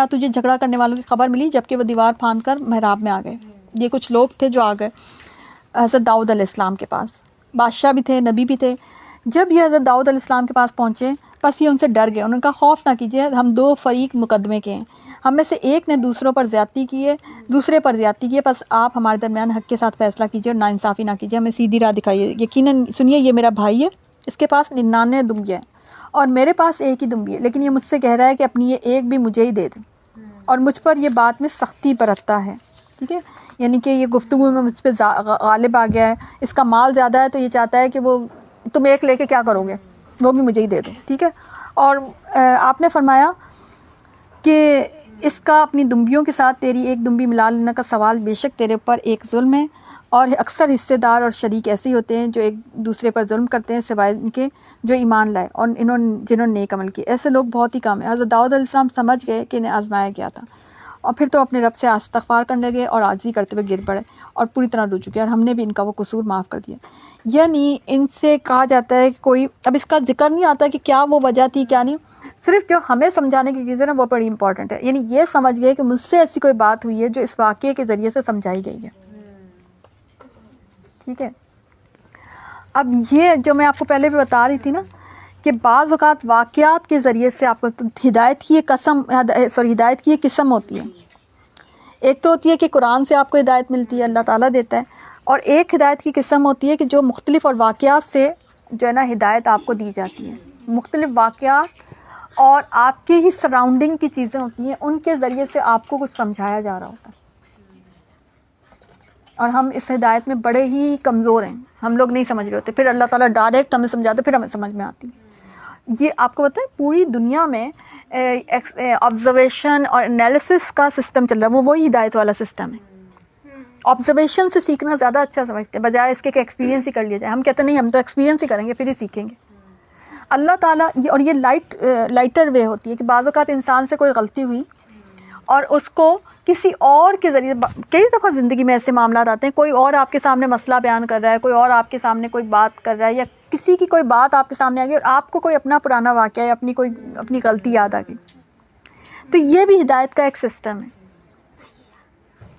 تجھے جھگڑا کرنے والوں کی خبر ملی جبکہ وہ دیوار پھاند کر محراب میں آ گئے. یہ کچھ لوگ تھے جو آ گئے حضرت داؤد علیہ السلام کے پاس. بادشاہ بھی تھے, نبی بھی تھے. جب یہ حضرت داؤد علیہ السلام کے پاس پہنچے بس یہ ان سے ڈر گئے. انہوں نے کہا خوف نہ کیجیے, ہم دو فریق مقدمے کے ہیں, ہم میں سے ایک نے دوسرے پر زیادتی کی ہے, بس آپ ہمارے درمیان حق کے ساتھ فیصلہ کیجیے اور ناانصافی نہ کیجیے, ہمیں سیدھی راہ دکھائیے. یقیناً سنیے, یہ میرا بھائی ہے, اس کے پاس 99 دمبیاں ہیں اور میرے پاس ایک ہی دمبی ہے, لیکن یہ مجھ سے کہہ رہا ہے کہ اپنی یہ ایک بھی مجھے ہی دے دیں, اور مجھ پر یہ بات میں سختی برتتا ہے. ٹھیک ہے, یعنی کہ یہ گفتگو میں مجھ پہ غالب آ گیا ہے, اس کا مال زیادہ ہے تو یہ چاہتا ہے کہ وہ تم ایک لے کے کیا کرو گے, وہ بھی مجھے ہی دے دو. ٹھیک ہے, اور آپ نے فرمایا کہ اس کا اپنی دمبیوں کے ساتھ تیری ایک دمبی ملا لینے کا سوال بے شک تیرے پر ایک ظلم ہے, اور اکثر حصے دار اور شریک ایسے ہی ہوتے ہیں جو ایک دوسرے پر ظلم کرتے ہیں سوائے ان کے جو ایمان لائے اور جنہوں نے نیک عمل کیے. ایسے لوگ بہت ہی کم ہیں. حضرت داؤد علیہ السلام سمجھ گئے کہ انہیں آزمایا گیا تھا, اور پھر تو اپنے رب سے استغفار کرنے لگے اور عاجزی کرتے ہوئے گر پڑے اور پوری طرح رو چکے, اور ہم نے بھی ان کا وہ قصور معاف کر دیا. یعنی ان سے کہا جاتا ہے کہ کوئی, اب اس کا ذکر نہیں آتا کہ کیا وہ وجہ تھی کیا نہیں, صرف جو ہمیں سمجھانے کی چیزیں نا وہ بڑی امپورٹنٹ ہے. یعنی یہ سمجھ گئے کہ مجھ سے ایسی کوئی بات ہوئی ہے جو اس واقعے کے ذریعے سے سمجھائی گئی ہے. ٹھیک ہے, اب یہ جو میں آپ کو پہلے بھی بتا رہی تھی نا کہ بعض اوقات واقعات کے ذریعے سے آپ کو ہدایت کی ایک قسم ہوتی ہے. ایک تو ہوتی ہے کہ قرآن سے آپ کو ہدایت ملتی ہے, اللہ تعالیٰ دیتا ہے, اور ایک ہدایت کی قسم ہوتی ہے کہ جو مختلف اور واقعات سے جو ہے نا ہدایت آپ کو دی جاتی ہے. مختلف واقعات اور آپ کے ہی سراؤنڈنگ کی چیزیں ہوتی ہیں, ان کے ذریعے سے آپ کو کچھ سمجھایا جا رہا ہوتا ہے. اور ہم اس ہدایت میں بڑے ہی کمزور ہیں, ہم لوگ نہیں سمجھ رہے ہوتے, پھر اللہ تعالیٰ ڈائریکٹ ہمیں سمجھاتے, پھر ہمیں سمجھ میں آتی. یہ آپ کو پتہ ہے پوری دنیا میں آبزرویشن اور انالیسس کا سسٹم چل رہا ہے, وہی ہدایت والا سسٹم ہے. آبزرویشن سے سیکھنا زیادہ اچھا سمجھتے ہیں بجائے اس کے کہ ایکسپیرینس ہی کر لیا جائے. ہم کہتے نہیں, ہم تو ایکسپیرینس ہی کریں گے پھر ہی سیکھیں گے. اللہ تعالیٰ اور یہ لائٹر وے ہوتی ہے کہ بعض اوقات انسان سے کوئی غلطی ہوئی اور اس کو کسی اور کے ذریعے, کئی دفعہ زندگی میں ایسے معاملات آتے ہیں, کوئی اور آپ کے سامنے مسئلہ بیان کر رہا ہے, کوئی اور آپ کے سامنے کوئی بات کر رہا ہے, یا کسی کی کوئی بات آپ کے سامنے آ گئی اور آپ کو کوئی اپنا پرانا واقعہ یا اپنی غلطی یاد آ گئی. تو یہ بھی ہدایت کا ایک سسٹم ہے.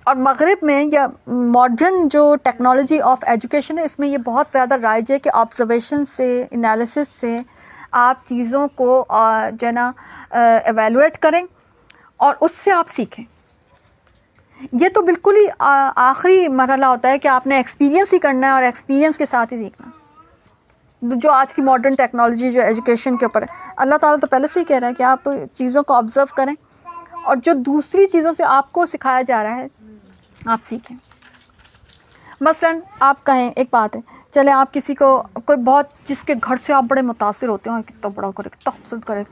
اور مغرب میں یا ماڈرن جو ٹیکنالوجی آف ایجوکیشن ہے, اس میں یہ بہت زیادہ رائج ہے کہ آبزرویشن سے, انالیسس سے آپ چیزوں کو جو ہے نا ایویلویٹ کریں اور اس سے آپ سیکھیں. یہ تو بالکل ہی آخری مرحلہ ہوتا ہے کہ آپ نے ایکسپیرینس ہی کرنا ہے اور ایکسپیرینس کے ساتھ ہی سیکھنا. جو آج کی ماڈرن ٹیکنالوجی جو ایجوکیشن کے اوپر ہے, اللہ تعالیٰ تو پہلے سے ہی کہہ رہا ہے کہ آپ چیزوں کو آبزرو کریں اور جو دوسری چیزوں سے آپ کو سکھایا جا رہا ہے آپ سیکھیں. مثلاً آپ کہیں, ایک بات ہے, چلیں آپ کسی کو کوئی بہت جس کے گھر سے آپ بڑے متاثر ہوتے ہیں, کتنا بڑا کرے, کتنا خوبصورت کرے,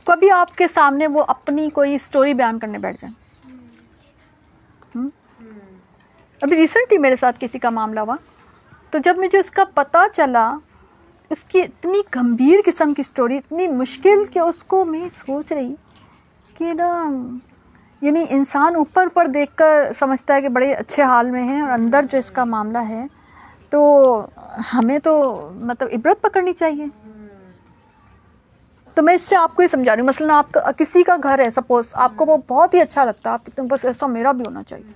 کبھی آپ کے سامنے وہ اپنی کوئی سٹوری بیان کرنے بیٹھ جائیں. ابھی ریسنٹلی میرے ساتھ کسی کا معاملہ ہوا, تو جب مجھے اس کا پتہ چلا, اس کی اتنی گمبھیر قسم کی سٹوری, اتنی مشکل کہ اس کو میں سوچ رہی کہ نا, یعنی انسان اوپر پر دیکھ کر سمجھتا ہے کہ بڑے اچھے حال میں ہیں, اور اندر جو اس کا معاملہ ہے تو ہمیں تو مطلب عبرت پکڑنی چاہیے. تو میں اس سے آپ کو یہ سمجھا رہی ہوں, مثلاً آپ کا کسی کا گھر ہے, سپوز آپ کو وہ بہت ہی اچھا لگتا ہے, آپ کہتے ہیں بس ایسا میرا بھی ہونا چاہیے,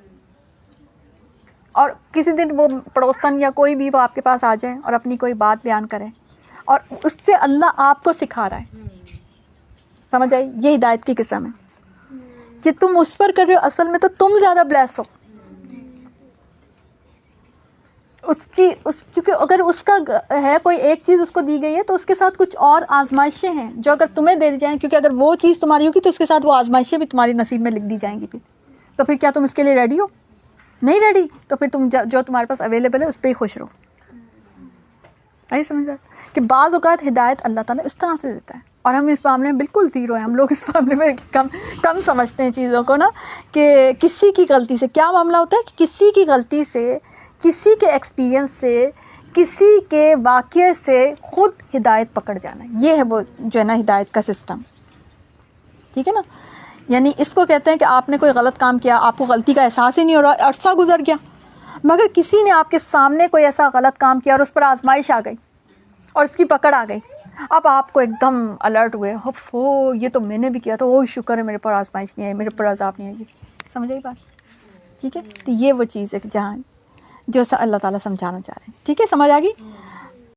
اور کسی دن وہ پڑوسن یا کوئی بھی وہ آپ کے پاس آ جائے اور اپنی کوئی بات بیان کرے, اور اس سے اللہ آپ کو سکھا رہا ہے. سمجھ آئی, یہ ہدایت کی قسم ہے کہ تم اس پر کر رہے ہو, اصل میں تو تم زیادہ بلیس ہو. کیونکہ اگر اس کا ہے کوئی ایک چیز اس کو دی گئی ہے تو اس کے ساتھ کچھ اور آزمائشیں ہیں جو اگر تمہیں دے دی جائیں, کیونکہ اگر وہ چیز تمہاری ہوگی تو اس کے ساتھ وہ آزمائشیں بھی تمہاری نصیب میں لکھ دی جائیں گی. تو پھر کیا تم اس کے لیے ریڈی ہو؟ نہیں ریڈی, تو پھر تم جو تمہارے پاس اویلیبل ہے اس پہ ہی خوش رہو. آئی سمجھ بات کہ بعض اوقات ہدایت اللہ تعالیٰ اس طرح سے دیتا ہے, اور ہم اس معاملے میں بالکل زیرو ہیں. ہم لوگ اس معاملے میں کم سمجھتے ہیں چیزوں کو نا, کہ کسی کی غلطی سے کیا معاملہ ہوتا ہے, کہ کسی کی غلطی سے, کسی کے ایکسپیرینس سے, کسی کے واقعے سے خود ہدایت پکڑ جانا, یہ ہے وہ جو ہے نا ہدایت کا سسٹم. ٹھیک ہے نا, یعنی اس کو کہتے ہیں کہ آپ نے کوئی غلط کام کیا, آپ کو غلطی کا احساس ہی نہیں ہو رہا, عرصہ گزر گیا, مگر کسی نے آپ کے سامنے کوئی ایسا غلط کام کیا اور اس پر آزمائش آ گئی اور اس کی پکڑ آ گئی, اب آپ کو ایک دم الرٹ ہوئے، ہو یہ تو میں نے بھی کیا تھا، او شکر ہے میرے پر آزمائش نہیں ہے، میرے پر عذاب نہیں ہے. سمجھ آئی بات؟ ٹھیک ہے، تو یہ وہ چیز ہے کہ جہاں جو اللہ تعالیٰ سمجھانا چاہ رہے ہیں. ٹھیک ہے، سمجھ آ گئی.